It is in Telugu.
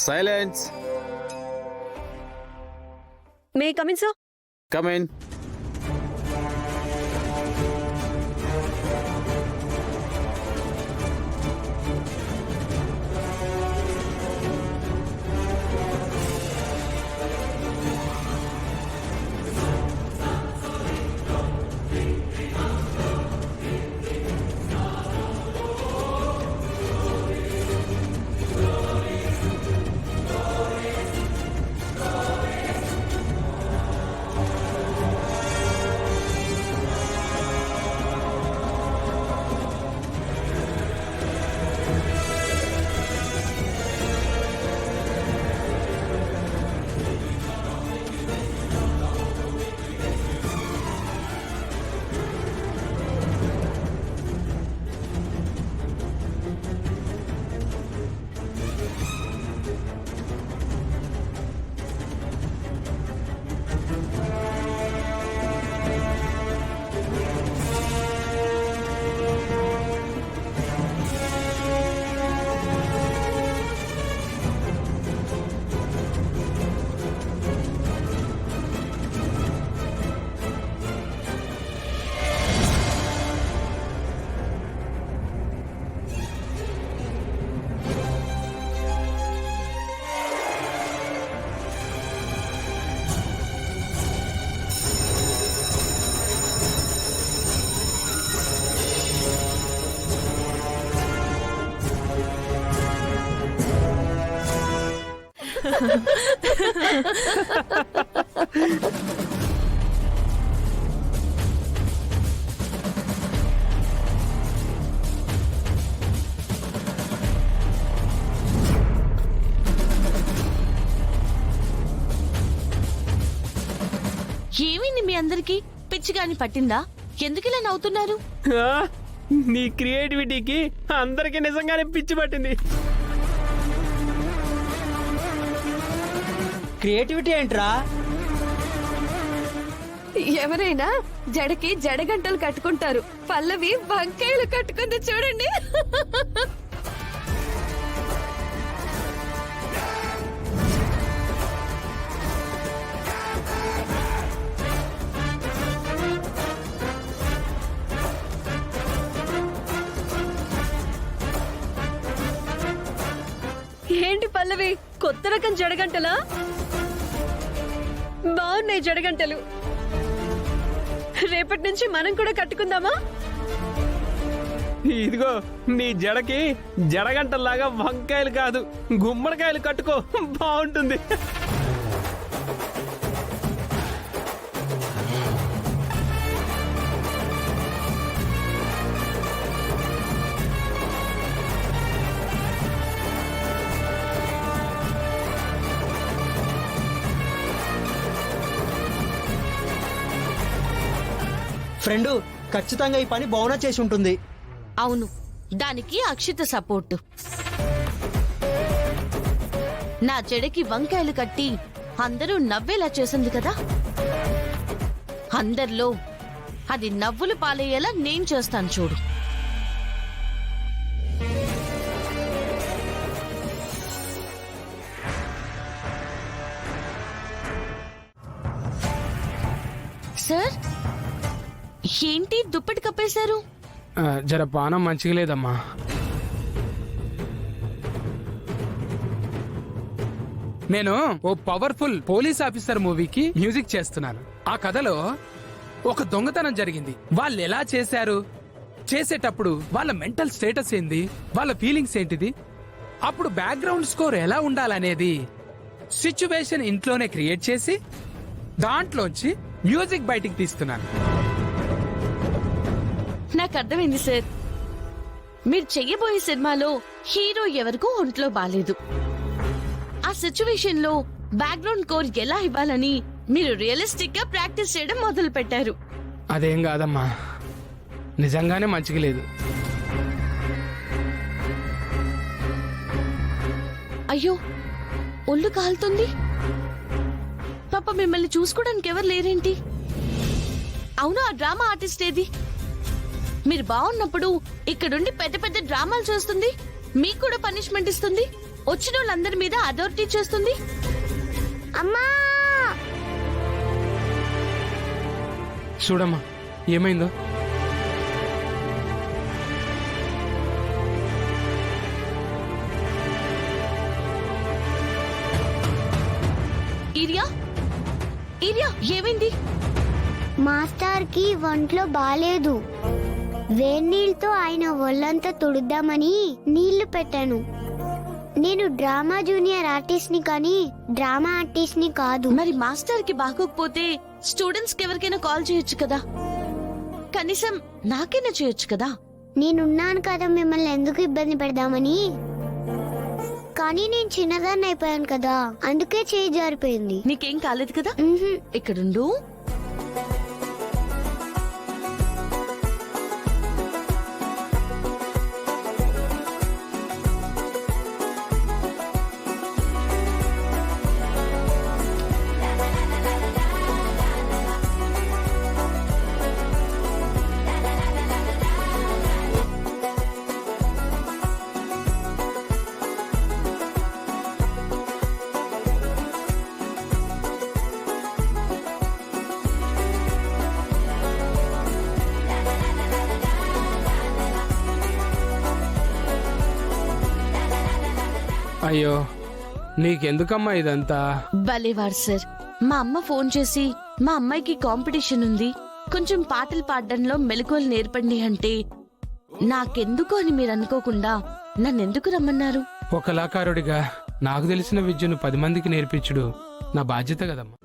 Silence. May come in sir. Come in. ఏమైంది మీ అందరికి? పిచ్చిగాని పట్టిందా? ఎందుకు ఇలా నవ్వుతున్నారు? నీ క్రియేటివిటీకి అందరికి నిజంగానే పిచ్చి పట్టింది. క్రియేటివిటీ ఏంట్రా? ఎవరైనా జడకి జడగంటలు కట్టుకుంటారు, పల్లవి వంకాయలు కట్టుకుంది చూడండి. ఏంటి పల్లవి, కొత్త రకం జడగంటలా? బాగున్నాయి జడగంటలు. రేపటి నుంచి మనం కూడా కట్టుకుందామా? ఇదిగో నీ జడకి జడగంటల్లాగా వంకాయలు కాదు, గుమ్మడికాయలు కట్టుకో, బాగుంటుంది. ఫ్రెండు, ఖచ్చితంగా ఈ పని బౌనా చేసి ఉంటుంది. అవును, దానికి అక్షిత సపోర్టు. నా చెడకి వంకాయలు కట్టి అందరూ నవ్వేలా చేసింది కదా. అందరిలో అది నవ్వులు పాలయ్యేలా నేను చేస్తాను చూడు. సార్, ఏంటి దుప్పటి కప్పేశారు? జర పానం మంచిగా లేదమ్మా. నేను ఓ పవర్ఫుల్ పోలీస్ ఆఫీసర్ మూవీకి మ్యూజిక్ చేస్తున్నాను. ఆ కథలో ఒక దొంగతనం జరిగింది. వాళ్ళు ఎలా చేశారు, చేసేటప్పుడు వాళ్ళ మెంటల్ స్టేటస్ ఏంది, వాళ్ళ ఫీలింగ్స్ ఏంటిది, అప్పుడు బ్యాక్గ్రౌండ్ స్కోర్ ఎలా ఉండాలనేది సిచ్యువేషన్ ఇంట్లోనే క్రియేట్ చేసి దాంట్లోంచి మ్యూజిక్ బయటికి తీస్తున్నాను. నాకు అర్థమైంది సార్. మీరు చెయ్యబోయే సినిమాలో హీరో ఎవరికూ ఒంట్లో బాలేదు. ఆ సిచ్యువేషన్ లో బ్యాక్గ్రౌండ్ కోర్ ఎలా ఇవ్వాలని మీరు రియలిస్టిక్ గా ప్రాక్టీస్ చేయడం మొదలు పెట్టారు. అదేం కాదమ్మా, నిజంగానే మంచిగా లేదు. అయ్యో, ఒళ్ళు కాలుతుంది. పాప, మిమ్మల్ని చూసుకోవడానికి ఎవరు లేరేంటి? అవును, ఆ డ్రామా ఆర్టిస్ట్ ఏది? మీరు బాగున్నప్పుడు ఇక్కడుండి పెద్ద పెద్ద డ్రామాలు చేస్తుంది, మీకు కూడా పనిష్మెంట్ ఇస్తుంది. వచ్చిన వాళ్ళందరి మీద అథారిటీ చేస్తుంది? అమ్మా చూడమ్మా ఏమైందో. ఈరియా, ఈరియా ఏమైంది? మాస్టర్ కి ఒంట్లో బాలేదు. వేన్నీళ్ళతో ఆయన ఒళ్ళంతా తుడుద్దామని నీళ్లు పెట్టాను. నేను డ్రామా జూనియర్ ఆర్టిస్ట్ ని కానీ డ్రామా ఆర్టిస్ట్ ని కాదు. మరి మాస్టర్ కి బాగోకపోతే స్టూడెంట్స్ కి ఎవరికైనా కాల్ చేయొచ్చు కదా, కనీసం నాకైనా చేయొచ్చు కదా. నేనున్నాను కదా మిమ్మల్ని ఎందుకు ఇబ్బంది పెడదామని. కానీ నేను చిన్నదాన్ని అయిపోయాను కదా, అందుకే చేయి జారిపోయింది. నీకేం కాలేదు కదా? ఉహుం. ఇక్కడుండు. అయ్యో నీకెందుకమ్మా ఇదంతా? భలేవారు సార్. మా అమ్మ ఫోన్ చేసి మా అమ్మాయికి కాంపిటీషన్ ఉంది, కొంచెం పాటలు పాడడంలో మెలకువలు నేర్పండి అంటే నాకెందుకు అని మీరు అనుకోకుండా నన్నెందుకు రమ్మన్నారు? ఒక కళాకారుడిగా నాకు తెలిసిన విద్యను 10 మందికి నేర్పించుడు నా బాధ్యత కదమ్మా.